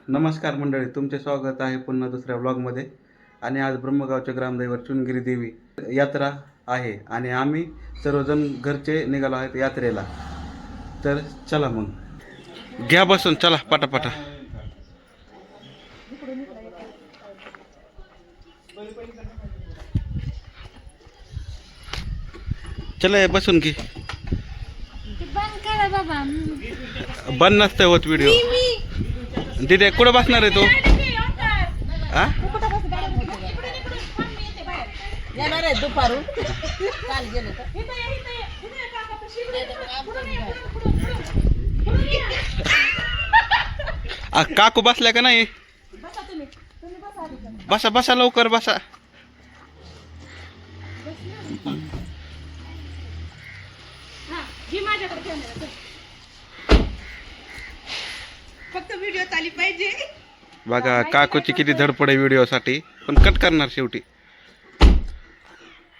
नमस्कार मंडळी, तुमचे स्वागत आहे पुन्हा दुसऱ्या व्लॉगमध्ये. आणि आज ब्रह्मगावच्या ग्रामदैवत चुनगिरी देवी यात्रा आहे आणि आम्ही सर्वजण घरचे निघालो आहेत यात्रेला. तर चला मग घ्या बसून, चला पटापटा. चला बसून की. बंद नसते होत व्हिडिओ. तिथे कुठं बसणार आहे तू? हा दुपारून काकू बसल्या का नाही? बसा बसा लवकर बसा. फक्त व्हिडिओ चालली पाहिजे. बघा काकूची किती धडपड आहे व्हिडिओसाठी, पण कट करणार शेवटी,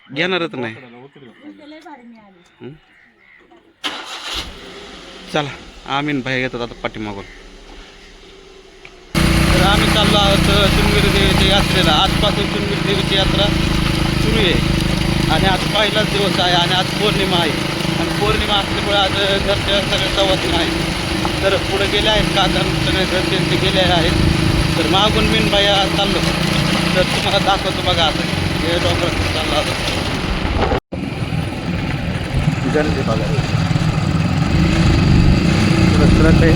घेणारच नाही. चला आम्ही भाई घेतात आता पाठीमागून. तर आम्ही चाललो आहोत चुनगिरी देवीच्या यात्रेला. आजपासून चुनगिरी देवीची यात्रा सुरू आहे आणि आज पहिलाच दिवस आहे आणि आज पौर्णिमा आहे. आणि पौर्णिमा असल्यामुळे आज घरच्या सगळे सवत नाही. तर पुढे गेले आहेत का सगळे घरचे गेले आहेत. तर मागून मीन बाई चाललो. तर तुम्हाला दाखवतो बघा आता हे डोंगरात चालला होता. गर्दी बघा पुढं आहे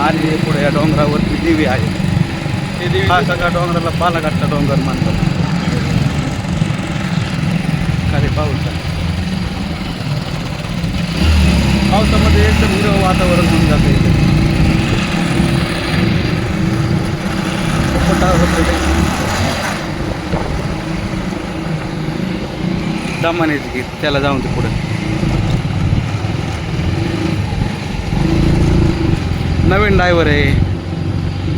आणि पुढे या डोंगरावरती देवी आहे. ते देवी हा सगळ्या डोंगराला बालाघाटचा डोंगर मानतात. खाली पाऊस आहे. पावसामध्ये एकदम हिरवं वातावरण होऊन जातं इथे. दमाने त्याला जाऊन ते पुढे. नवीन ड्रायव्हर आहे,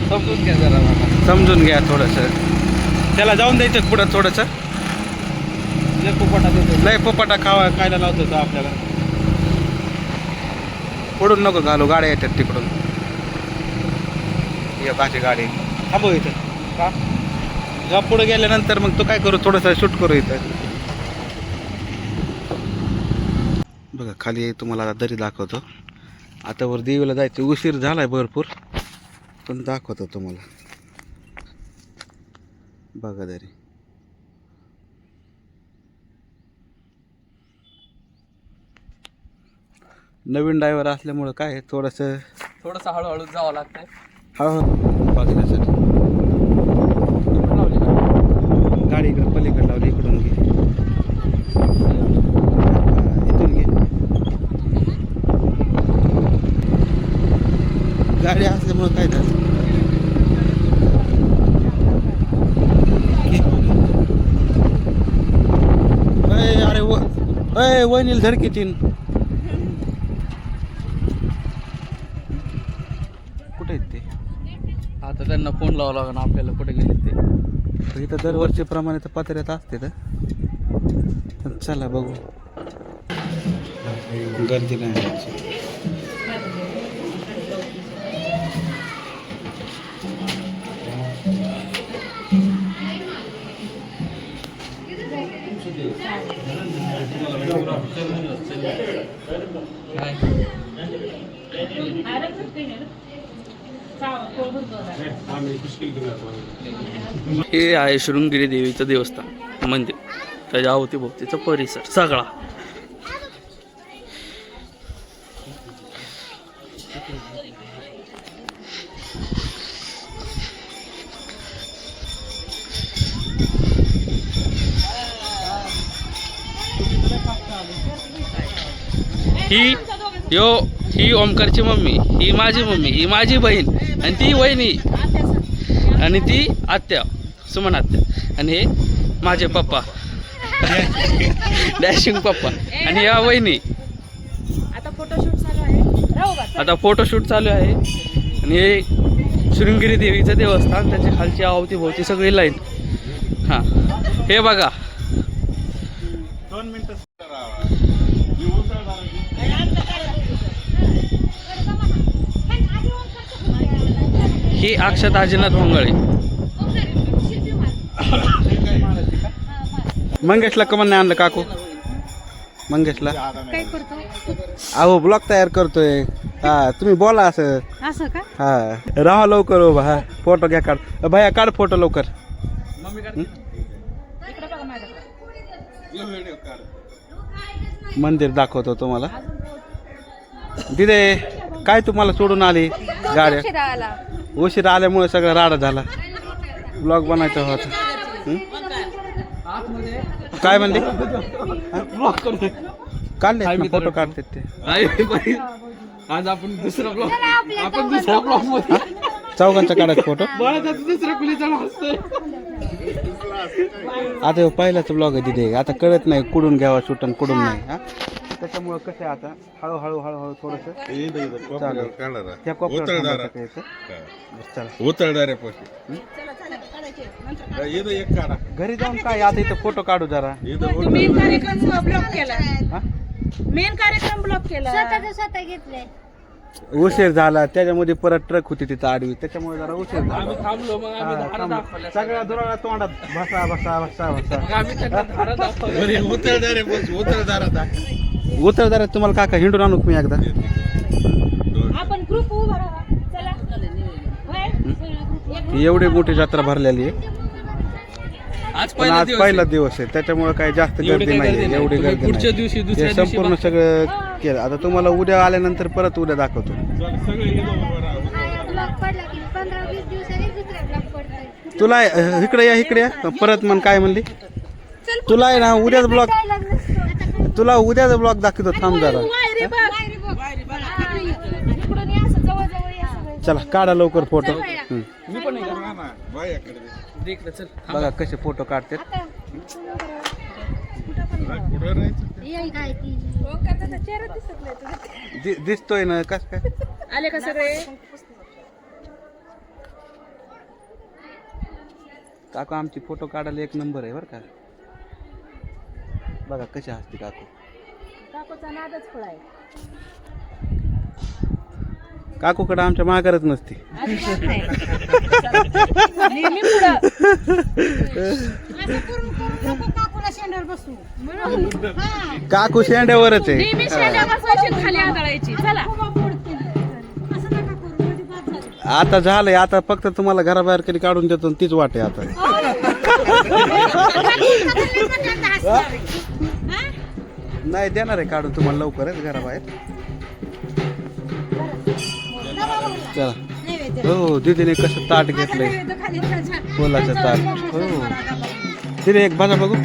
समजून घ्या जरा मला. समजून घ्या थोडंसं. त्याला जाऊन द्यायचं पुढं थोडंसं. लय पोपाटा खायला लावतो तो आपल्याला. पुढून नको घालू, गाड्या येतात तिकडून. या बाकी गाडी थांबव इथं का जेव्हा पुढे गेल्यानंतर मग तो काय करू, थोडंसं शूट करू इथं. बघा खाली तुम्हाला आता दरी दाखवतो. आता वर देवीला जायचं उशीर झालाय भरपूर, पण दाखवतो तुम्हाला. बघा दरी. नवीन ड्रायव्हर असल्यामुळं काय थोडंसं हळूहळू जावं लागतंय. हळूहळू बघण्यासाठी. गाडी इकडे पलीकडे लावली, इकडून घे, इथून घे. गाडी असल्यामुळं काय झालं. अरे वहिनील धडकी तीन. कुठे आहेत ते? आता त्यांना फोन लावा लागेल आपल्याला कुठे गेले ते. इथं दरवर्षीप्रमाणे तर पत्र्यात असते तर. चला बघू. गर्दी नाही. हे आहे शृंगेरी देवीचं देवस्थान मंदिर. त्याच्या अवतीभोवतीचा परिसर सगळा. ही ओमकारची मम्मी, ही माझी मम्मी, ही माझी बहीण, आणि ती वहिनी, आणि ती आत्या सुमन आत्या, आणि हे माझे पप्पा डॅशिंग पप्पा, आणि या वहिनी. आता फोटोशूट चालू आहे. आणि हे शृंगेरी देवीचं देवस्थान, त्याच्या खालची अवतीभोवती सगळी लाईन. हां हे बघा. 2 मिनिटं. ही अक्षता अजिनाथ मंगळे. मंगेशला कमन नाही आणलं काकू? मंगेशला काय करतो अहो ब्लॉग तयार करतोय. हा तुम्ही बोला असं. असं का? हा राहा लवकर उभा. हा फोटो घ्या काढ. भैया काढ फोटो लवकर. मंदिर दाखवतो तुम्हाला. दिदे काय तुम्हाला सोडून आली गाड्या? उशिरा आल्यामुळे सगळा राडा झाला. ब्लॉग बनायचा होता. काय म्हणले? काढले फोटो काढते ते. आज आपण दुसरा ब्लॉग मध्ये चौघांचा काढायचा फोटो. दुसऱ्या कुलीचा हसतोय. आता ह्यो पहिलाच ब्लॉग आहे तिथे. आता कळत नाही कुठून घ्यावा शूट आणि कुठून नाही. हा त्याच्यामुळं कसं आहे आता हळूहळू हळूहळू थोडस त्या कोपऱ्यात घरी जाऊन काय आता इथं फोटो काढू जरा. मेन कार्यक्रम ब्लॉक केला. हा? मेन कार्यक्रम ब्लॉक केला. स्वतः घेतलंय. उशीर झाला त्याच्यामध्ये परत ट्रक होती तिथं आडवी त्याच्यामुळे जरा उशीर झाला. आम्ही थांबलो मग आम्ही धारा दाखवल्या. सगळ्या दुराळा तोंडात भसा भसा भसा भसा. मग आम्ही त्यांना धारा दाखवल्या. उतरदारात तुम्हाला काका हिंडून आणू मी एकदा. आपण ग्रुप उभा राहा. चला. ही एवढी मोठी जत्रा भरलेली आहे. आज पण आज पहिला दिवस आहे त्याच्यामुळे काही जास्त गर्दी नाही. एवढी गर्दी पुढच्या नाही. दिवशी हे दुसऱ्या दिवशी संपूर्ण सगळं केलं. आता तुम्हाला उद्या आल्यानंतर परत उद्या दाखवतो. ब्लॉक पडला की 15-20 दिवसांनी दुसरा ब्लॉक पडतोय. तुला इकडे या इकडे या परत मन काय म्हणली तुला आहे ना उद्याच ब्लॉग तुला उद्याच ब्लॉग दाखवतो. थांब जरा. इकडून या असं जवळ या सगळे. चला काढा लवकर फोटो. मी पण देखलं चल. बघा कसे फोटो काढतात. काय ती चेहरा दिसत नाही तुझा. दिसतोय ना कस काय. आले का सगळे? काकू आमची फोटो काढायला एक नंबर आहे बरं का. बघा कशी हसते काकू. काकोचा नादच फळ आहे. काकूकडे आमच्या माघारच नसते. अजिबात नाही. नेहमी पुढं. काकूला शेंड्यावर बसू. काकू शेंड्यावरच आहे. नेहमी शेंड्यावर बसवायची खाली आदळायची. चला. आता झालंय. आता फक्त तुम्हाला घराबाहेर कधी काढून देतो आणि तीच वाटे आता. नाही देणार आहे काढून तुम्हाला लवकरच घराबाहेर. चला. हो दीदीने कसं ताट घेतलंय फुलाचं ताट. हो तिने एक भाजा बघू.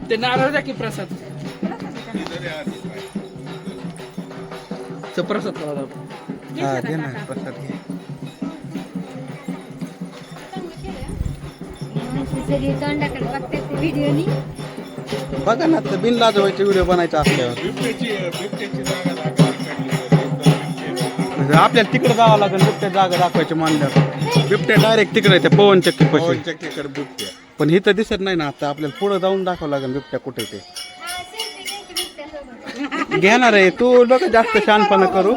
ते नारळ द्या की प्रसाद. तो प्रसाद करा दाखव. हा घे ना प्रसाद घे. सगळी तोंडाकडे बघतात व्हिडिओनी. बघा ना तर बिनलाज व्हायचे व्हिडिओ बनायचा असल्यावर आपल्याला तिकडे जावं लागेल. बिबट्या जागा दाखवायची मानल्यावर. बिबट्या डायरेक्ट तिकडे त्या पवन चक्की पाशी. पण इथं दिसत नाही ना. आता आपल्याला पुढे जाऊन दाखवावं लागेल बिबट्या कुठे ते. घेणार आहे तू लोक जास्त शहाणपणा करू.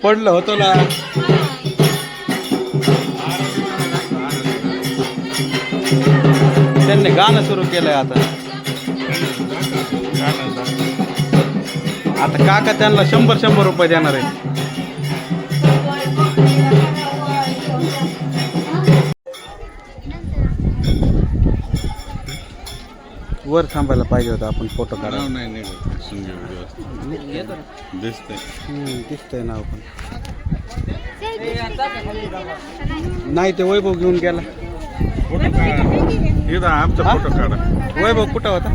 पडलं होतं ना. त्यांनी गाणं सुरू केलंय आता. आता काका त्यांना 100 रुपये देणार आहे. वर थांबायला पाहिजे होतं आपण फोटो काढा. दिसतंय नाव पण नाही. ते वैभव घेऊन गेला. आमचा फोटो काढा. वैभव कुठं होता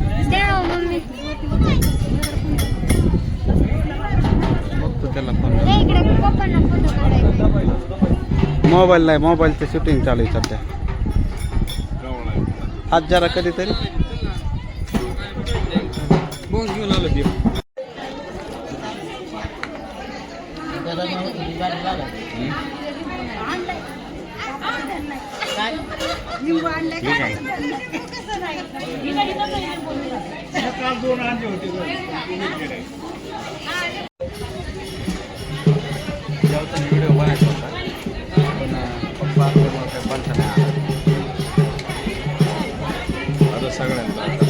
बघतो त्याला पण. मोबाईल नाही. मोबाईलचं शूटिंग चालू आहे सध्या. आज जरा कधीतरी लिंबू आणलाय कसं नाही व्हिडिओ बनायचा होता पण पप्पा असल्यामुळे काही बनता नाही आता सगळ्यांना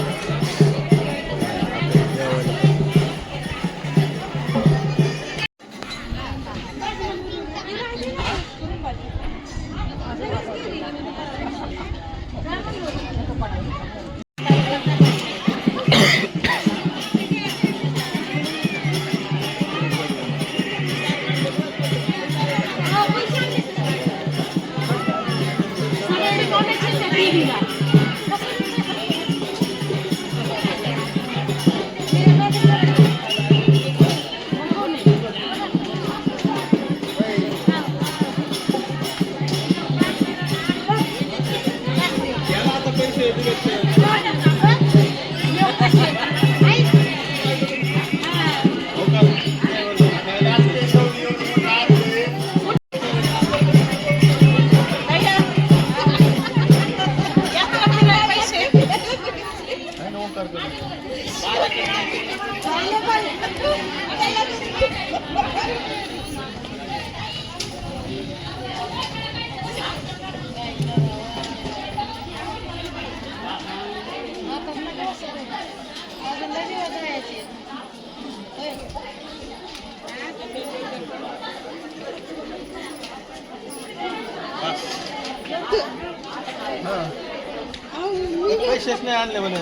पैसेच नाही आणले म्हणे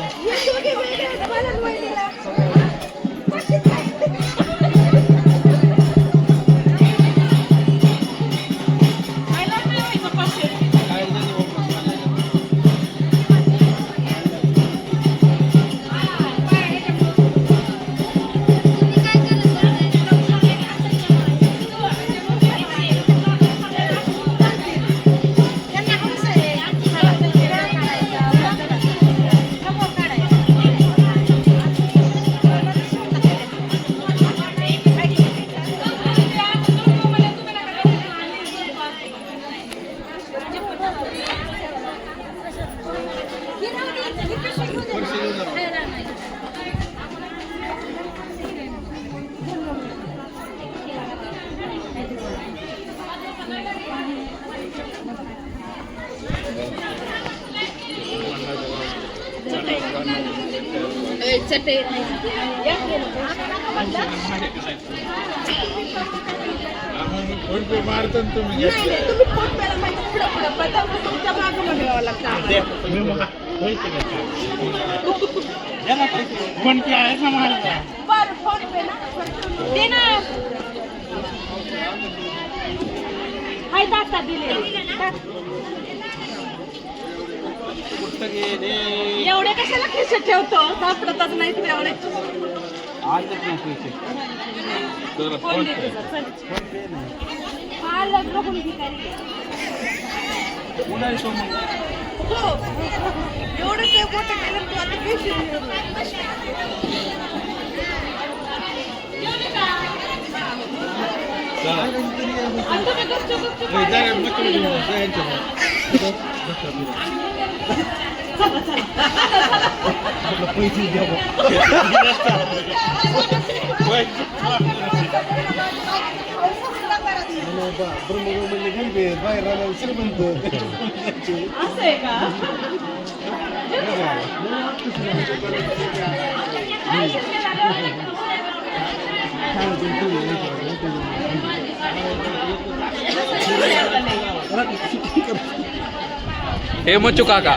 एवढे कशाला खिशात ठेवतो सापडतच नाही एवढे हे मच्छू काका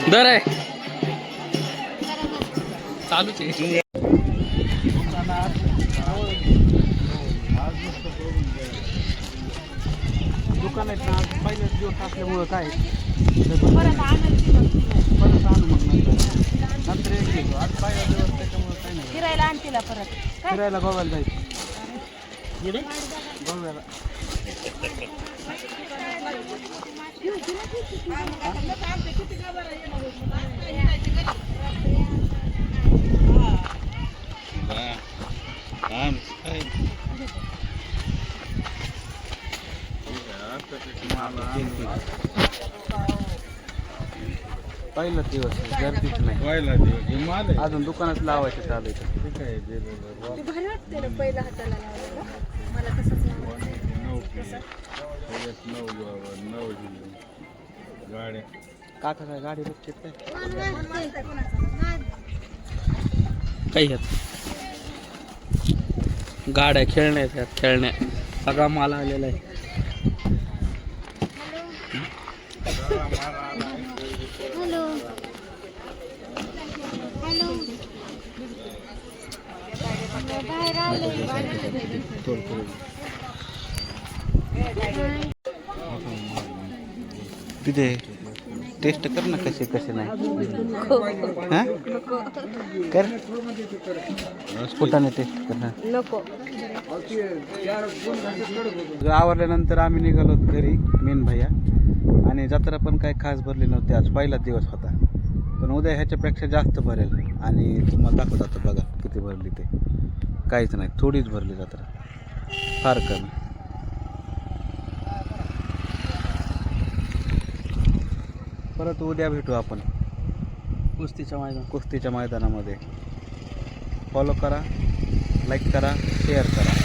दर आहे चालूच आहे. दुकान आहेत ना पहिलेच दिवस असल्यामुळं काय परत आणायची परत आणू मग नंतर एक जायचो. आज पहिला दिवस त्याच्यामुळे काही नाही. फिरायला आणतीला परत काय फिरायला गोव्याला जायचं. गोव्याला. पहिला दिवस गर्दीच नाही. अजून दुकानात लावायचं चालू आहे. ते भारी वाटते ना पहिला हाताला लावायला. मला तसंच काका काय गाडी बघते काय? काही ह्यात गाड्या खेळण्या त्यात खेळण्या सगळा माल आलेला आहे. हॅलो हॅलो बाहेर आले. तिथे टेस्ट कर ना कसे कसे नाही. हां कर स्फोटाने टेस्ट कर ना. नको. आवरल्यानंतर आम्ही निघालो घरी मेन भैया. आणि जत्रा पण काही खास भरली नव्हती. आज पहिला दिवस होता. पण उद्या ह्याच्यापेक्षा जास्त भरेल. आणि तुम्हाला दाखवत आता बघा किती भरली ते. काहीच नाही, थोडीच भरली जत्रा, फार कमी. परत उद्या भेटू आपण कुस्तीच्या मैदानामध्ये. फॉलो करा, लाईक करा, शेअर करा.